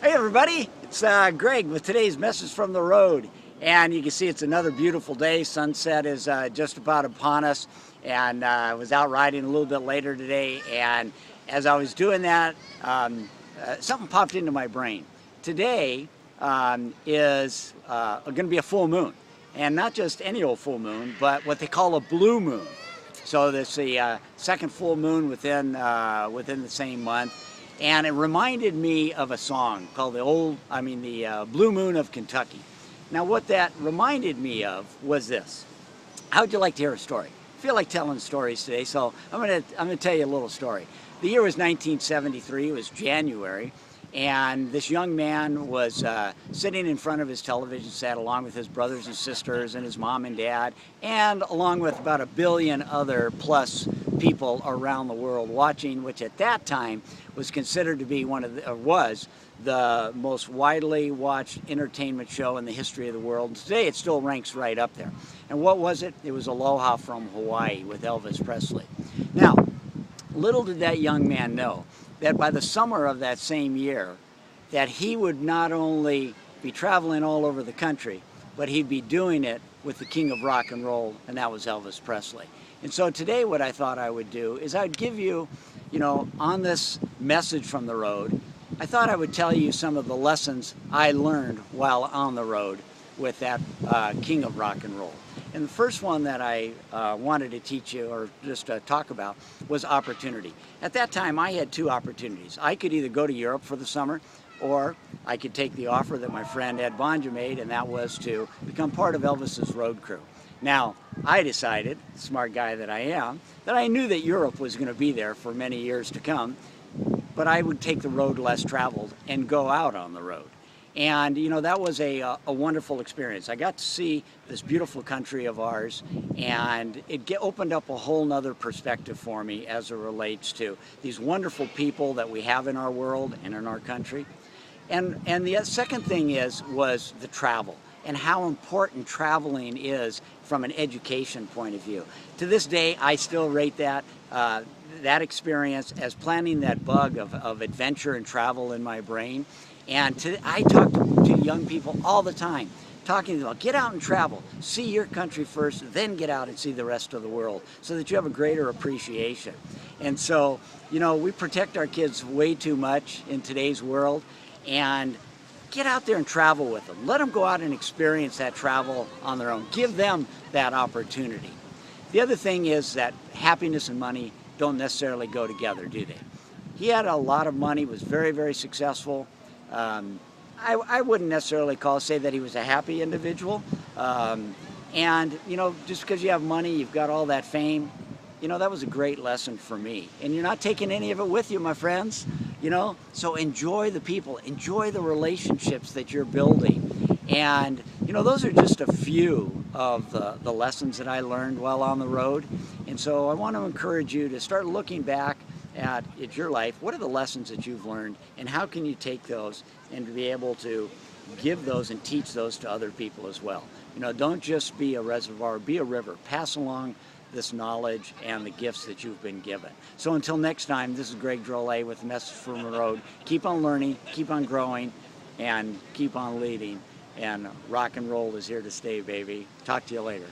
Hey everybody, it's Greg with today's message from the road. And you can see it's another beautiful day. Sunset is just about upon us. And I was out riding a little bit later today. And as I was doing that, something popped into my brain. Today is going to be a full moon. And not just any old full moon, but what they call a blue moon. So that's the second full moon within the same month. And it reminded me of a song called the Blue Moon of Kentucky. Now what that reminded me of was this. How would you like to hear a story? I feel like telling stories today, so I'm gonna tell you a little story. The year was 1973, it was January, and this young man was sitting in front of his television set along with his brothers and sisters and his mom and dad, and along with about 1 billion other plus people around the world watching, which at that time was considered to be was the most widely watched entertainment show in the history of the world. Today it still ranks right up there. And what was it? It was Aloha from Hawaii with Elvis Presley. Now, little did that young man know that by the summer of that same year, that he would not only be traveling all over the country, but he'd be doing it with the king of rock and roll, and that was Elvis Presley. And so today what I thought I would do is I'd give you, on this message from the road, I thought I would tell you some of the lessons I learned while on the road with that king of rock and roll. And the first one that I wanted to teach you or just talk about was opportunity. At that time I had two opportunities. I could either go to Europe for the summer, or I could take the offer that my friend Ed Bonja made, and that was to become part of Elvis's road crew. Now, I decided, smart guy that I am, that I knew that Europe was going to be there for many years to come, but I would take the road less traveled and go out on the road. And that was a wonderful experience. I got to see this beautiful country of ours, and it opened up a whole nother perspective for me as it relates to these wonderful people that we have in our world and in our country. And the second thing was the travel, and how important traveling is from an education point of view. To this day, I still rate that experience as planting that bug of adventure and travel in my brain. And I talk to young people all the time, talking to them about get out and travel, see your country first, then get out and see the rest of the world, so that you have a greater appreciation. And so, we protect our kids way too much in today's world, and get out there and travel with them. Let them go out and experience that travel on their own. Give them that opportunity. The other thing is that happiness and money don't necessarily go together, do they? He had a lot of money, was very, very successful. I wouldn't necessarily say that he was a happy individual. And just because you have money, you've got all that fame, that was a great lesson for me. And you're not taking any of it with you, my friends. So enjoy the people, enjoy the relationships that you're building. And, those are just a few of the lessons that I learned while on the road. And so I want to encourage you to start looking back at your life. What are the lessons that you've learned, and how can you take those and to be able to give those and teach those to other people as well? Don't just be a reservoir, be a river. Pass along this knowledge and the gifts that you've been given. So until next time, this is Greg Drolet with the message from the road. Keep on learning, keep on growing, and keep on leading. And rock and roll is here to stay, baby. Talk to you later.